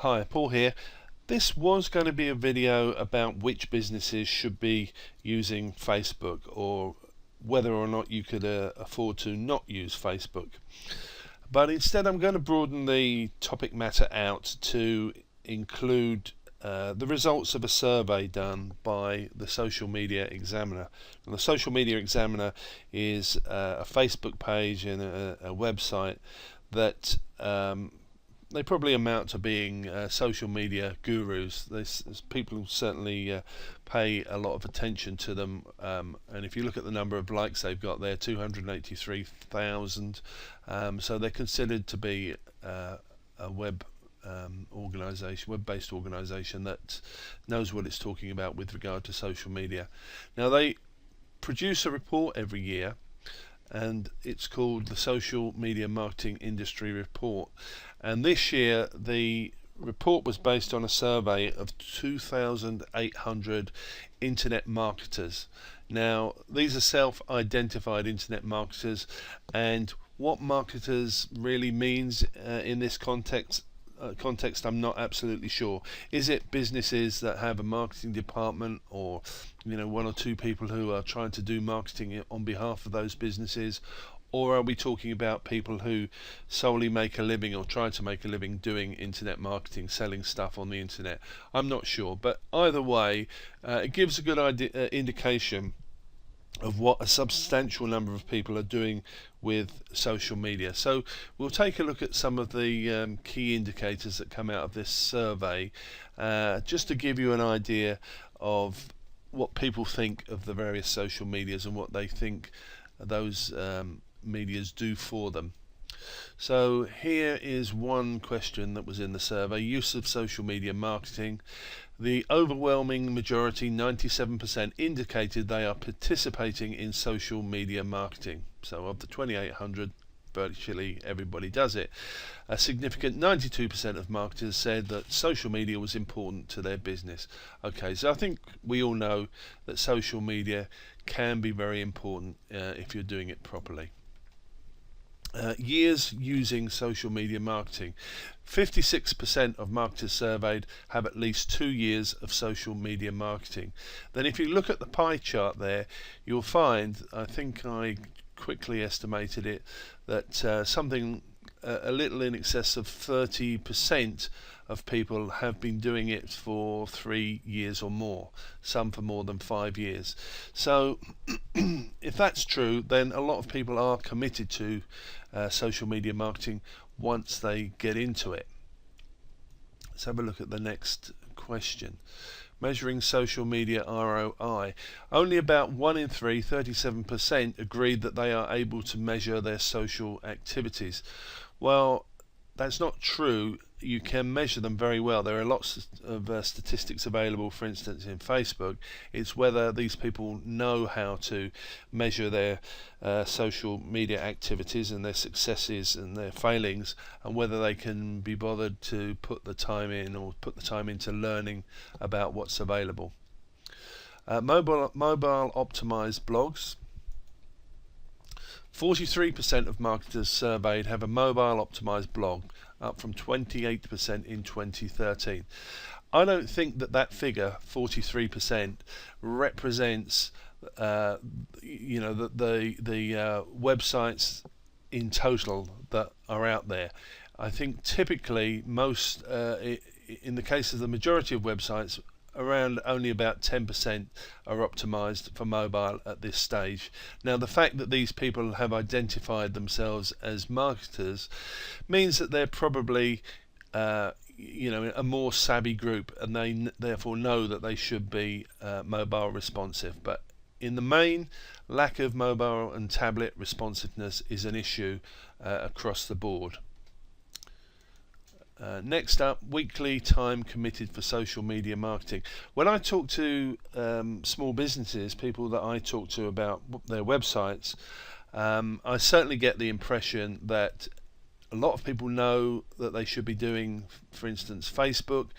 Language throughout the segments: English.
Hi, Paul here. This was going to be a video about which businesses should be using Facebook or whether or not you could afford to not use Facebook. But instead I'm going to broaden the topic matter out to include the results of a survey done by the Social Media Examiner. And the Social Media Examiner is a Facebook page and a website that they probably amount to being social media gurus. People certainly pay a lot of attention to them, and if you look at the number of likes they've got there, 283,000, so they're considered to be a web-based organisation that knows what it's talking about with regard to social media. Now they produce a report every year, and it's called the Social Media Marketing Industry Report. And this year the report was based on a survey of 2,800 internet marketers. Now these are self-identified internet marketers, and what marketers really means in this context I'm not absolutely sure. Is it businesses that have a marketing department, or one or two people who are trying to do marketing on behalf of those businesses, or are we talking about people who solely make a living or try to make a living doing internet marketing, selling stuff on the internet? I'm not sure, but either way it gives a good indication of what a substantial number of people are doing with social media. So we'll take a look at some of the key indicators that come out of this survey, just to give you an idea of what people think of the various social medias and what they think those medias do for them. So here is one question that was in the survey: use of social media marketing. The overwhelming majority, 97%, indicated they are participating in social media marketing. So of the 2,800, virtually everybody does it. A significant 92% of marketers said that social media was important to their business. Okay, so I think we all know that social media can be very important if you're doing it properly. Years using social media marketing. 56% of marketers surveyed have at least 2 years of social media marketing. Then if you look at the pie chart there, you'll find, I think I quickly estimated it, that something a little in excess of 30% of people have been doing it for 3 years or more, some for more than 5 years. So if that's true, then a lot of people are committed to social media marketing once they get into it. Let's have a look at the next question. Measuring social media ROI. Only about 1 in 3, 37%, agreed that they are able to measure their social activities. Well, that's not true. You can measure them very well. There are lots of statistics available, for instance, in Facebook. It's whether these people know how to measure their social media activities and their successes and their failings, and whether they can be bothered to put the time in, or put the time into learning about what's available. Mobile optimized blogs. 43% of marketers surveyed have a mobile optimized blog, up from 28% in 2013. I don't think that figure, 43%, represents the websites in total that are out there. I think typically most, in the case of the majority of websites, around only about 10% are optimized for mobile at this stage. Now the fact that these people have identified themselves as marketers means that they're probably a more savvy group, and they therefore know that they should be mobile responsive. But in the main, lack of mobile and tablet responsiveness is an issue across the board. Next up, weekly time committed for social media marketing. When I talk to small businesses, people that I talk to about their websites, I certainly get the impression that a lot of people know that they should be doing, for instance, Facebook.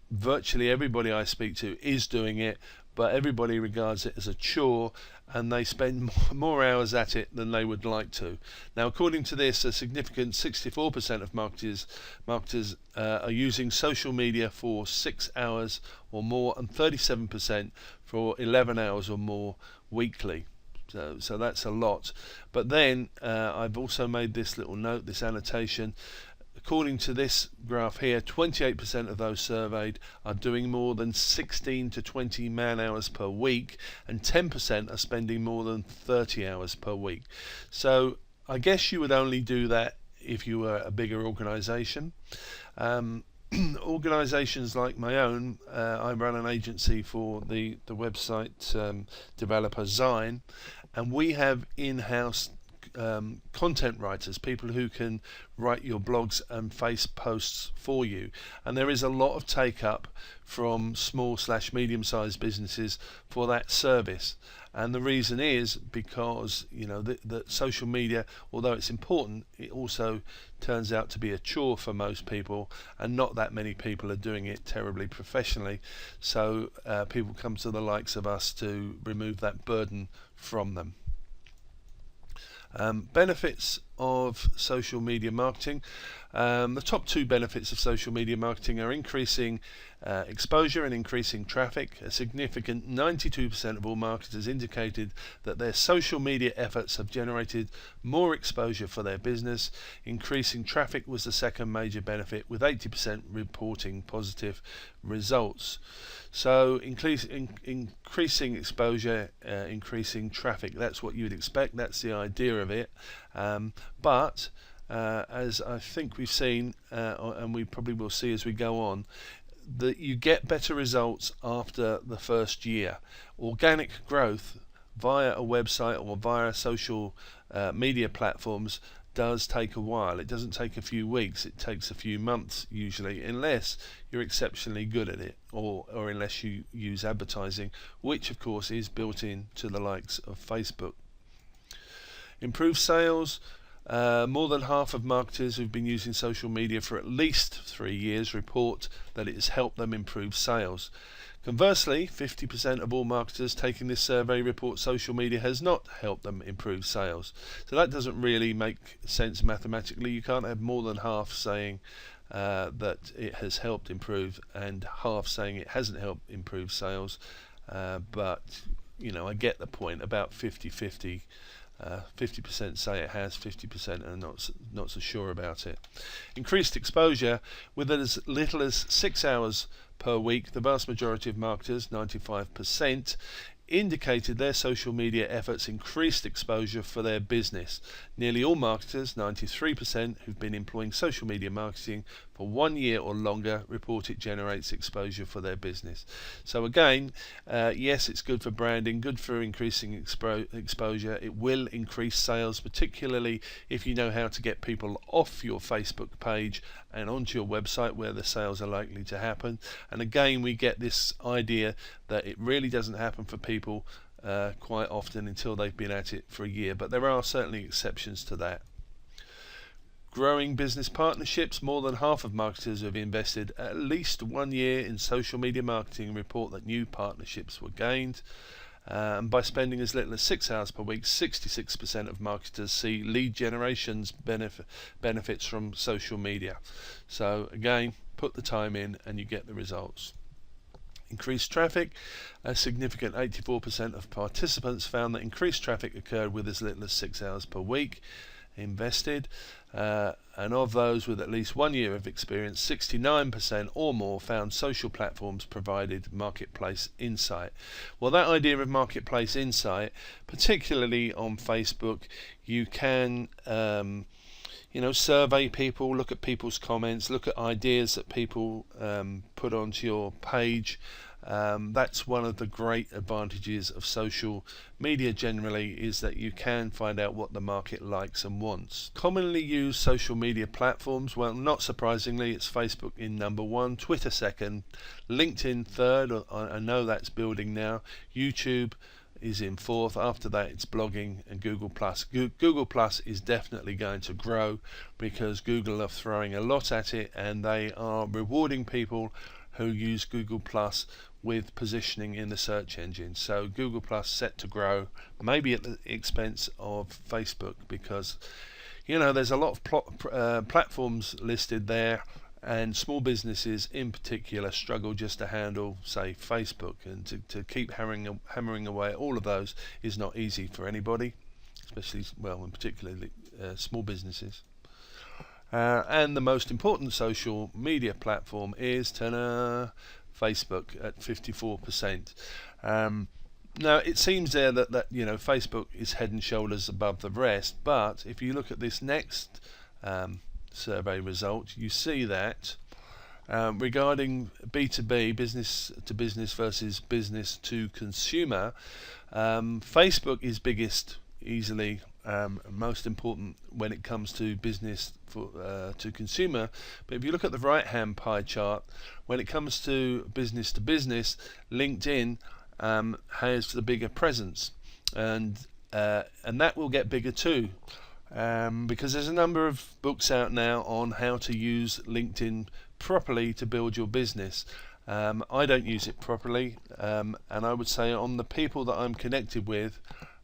Virtually everybody I speak to is doing it, but everybody regards it as a chore, and they spend more hours at it than they would like to. Now, according to this, a significant 64% of marketers are using social media for 6 hours or more, and 37% for 11 hours or more weekly. So that's a lot. But then I've also made this little note, this annotation. According to this graph here, 28% of those surveyed are doing more than 16 to 20 man hours per week, and 10% are spending more than 30 hours per week. So I guess you would only do that if you were a bigger organization. Organizations like my own, I run an agency for the website developer Zine, and we have in-house content writers, people who can write your blogs and face posts for you, and there is a lot of take up from small/medium-sized businesses for that service. And the reason is because that social media, although it's important, it also turns out to be a chore for most people, and not that many people are doing it terribly professionally. So people come to the likes of us to remove that burden from them. Benefits of social media marketing. The top two benefits of social media marketing are increasing exposure and increasing traffic. A significant 92% of all marketers indicated that their social media efforts have generated more exposure for their business. Increasing traffic was the second major benefit, with 80% reporting positive results. So increasing exposure, increasing traffic, that's what you would expect, that's the idea of it. But as I think we've seen, and we probably will see as we go on, that you get better results after the first year. Organic growth via a website or via social media platforms does take a while. It doesn't take a few weeks, it takes a few months usually, unless you're exceptionally good at it, or unless you use advertising, which of course is built in to the likes of Facebook. Improved sales. More than half of marketers who've been using social media for at least 3 years report that it has helped them improve sales. Conversely, 50% of all marketers taking this survey report social media has not helped them improve sales. So that doesn't really make sense mathematically. You can't have more than half saying that it has helped improve and half saying it hasn't helped improve sales. But I get the point. About 50-50. 50% say it has, 50% are not so sure about it. Increased exposure. With as little as 6 hours per week, the vast majority of marketers, 95%, indicated their social media efforts increased exposure for their business. Nearly all marketers, 93%, who've been employing social media marketing for 1 year or longer, report it generates exposure for their business. So again, yes, it's good for branding, good for increasing exposure. It will increase sales, particularly if you know how to get people off your Facebook page and onto your website where the sales are likely to happen. And again, we get this idea that it really doesn't happen for people quite often until they've been at it for a year, but there are certainly exceptions to that. Growing business partnerships. More than half of marketers who have invested at least 1 year in social media marketing report that new partnerships were gained. And by spending as little as 6 hours per week, 66% of marketers see lead generation's benefits from social media. So again, put the time in and you get the results. Increased traffic. A significant 84% of participants found that increased traffic occurred with as little as 6 hours per week invested. And of those with at least 1 year of experience, 69% or more found social platforms provided marketplace insight. Well, that idea of marketplace insight, particularly on Facebook, you can survey people, look at people's comments, look at ideas that people put onto your page. That's one of the great advantages of social media generally, is that you can find out what the market likes and wants. Commonly used social media platforms, well, not surprisingly, it's Facebook in number 1, Twitter second, LinkedIn third, I know that's building now, YouTube is in 4th, after that it's blogging and Google+. Google+ is definitely going to grow because Google are throwing a lot at it and they are rewarding people who use Google Plus with positioning in the search engine. So Google Plus set to grow, maybe at the expense of Facebook, because there's a lot of platforms listed there, and small businesses in particular struggle just to handle, say, Facebook, and to keep hammering away at all of those is not easy for anybody, especially, well, in particularly small businesses. And the most important social media platform is Facebook at 54%. Now it seems there that Facebook is head and shoulders above the rest, but if you look at this next survey result, you see that regarding B2B, business to business versus business to consumer, Facebook is biggest, easily most important when it comes to business to consumer. But if you look at the right hand pie chart, when it comes to business, LinkedIn has the bigger presence, and that will get bigger too, because there's a number of books out now on how to use LinkedIn properly to build your business. I don't use it properly, and I would say on the people that I'm connected with,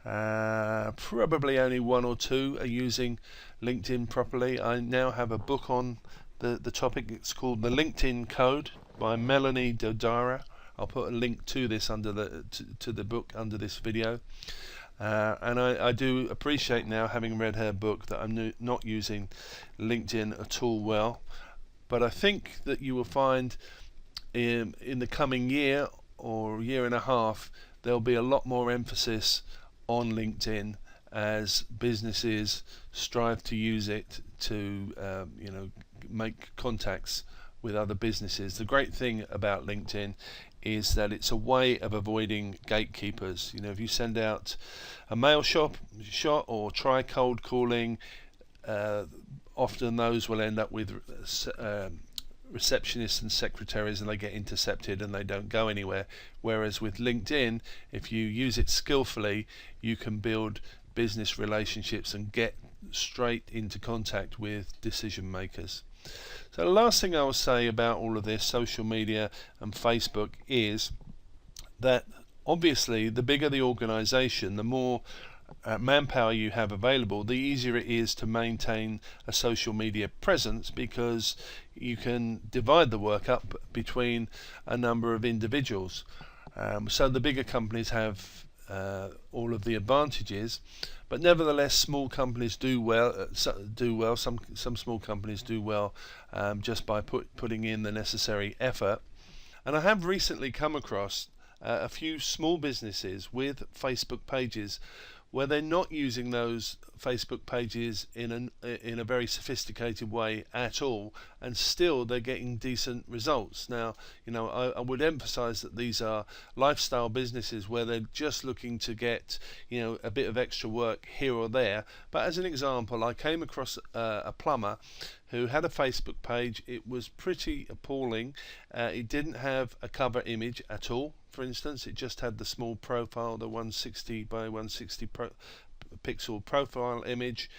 probably only one or two are using LinkedIn properly. I now have a book on the topic. It's called The LinkedIn Code by Melanie Dodara. I'll put a link to this under to the book under this video. And I do appreciate now, having read her book, that I'm not using LinkedIn at all well. But I think that you will find in the coming year or year and a half, there'll be a lot more emphasis on LinkedIn as businesses strive to use it to make contacts with other businesses. The great thing about LinkedIn is that it's a way of avoiding gatekeepers. If you send out a mail shot or try cold calling, often those will end up with receptionists and secretaries, and they get intercepted and they don't go anywhere. Whereas with LinkedIn, if you use it skillfully, you can build business relationships and get straight into contact with decision makers. So the last thing I will say about all of this social media and Facebook is that obviously the bigger the organization, the more manpower you have available, the easier it is to maintain a social media presence, because you can divide the work up between a number of individuals. So the bigger companies have all of the advantages, but nevertheless small companies do well. Some small companies do well just by putting in the necessary effort. And I have recently come across a few small businesses with Facebook pages where they're not using those Facebook pages in a very sophisticated way at all, and still they're getting decent results. Now, I would emphasize that these are lifestyle businesses where they're just looking to get a bit of extra work here or there. But as an example, I came across a plumber who had a Facebook page. It was pretty appalling. It didn't have a cover image at all. For instance, it just had the small profile, the 160 by 160 pixel profile image,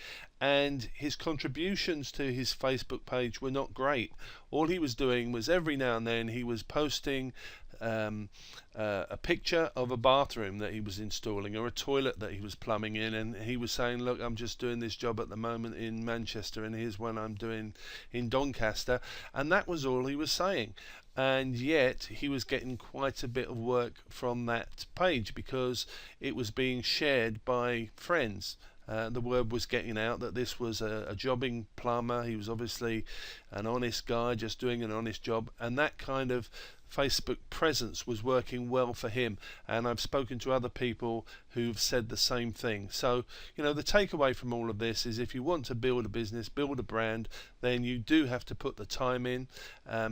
and his contributions to his Facebook page were not great. All he was doing was every now and then he was posting a picture of a bathroom that he was installing or a toilet that he was plumbing in, and he was saying, look, I'm just doing this job at the moment in Manchester, and here's one I'm doing in Doncaster, and that was all he was saying. And yet he was getting quite a bit of work from that page because it was being shared by friends. The word was getting out that this was a jobbing plumber. He was obviously an honest guy, just doing an honest job, and that kind of Facebook presence was working well for him. And I've spoken to other people who've said the same thing. So, the takeaway from all of this is, if you want to build a business, build a brand, then you do have to put the time in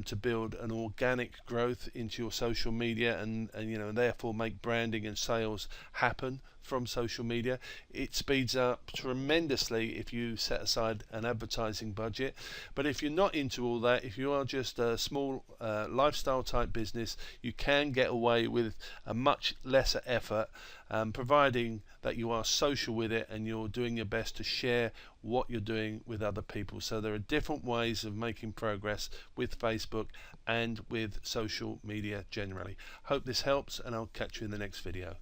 to build an organic growth into your social media, and therefore make branding and sales happen from social media. It speeds up tremendously if you set aside an advertising budget. But if you're not into all that, if you are just a small lifestyle type type business, you can get away with a much lesser effort, providing that you are social with it and you're doing your best to share what you're doing with other people. So there are different ways of making progress with Facebook and with social media generally. Hope this helps, and I'll catch you in the next video.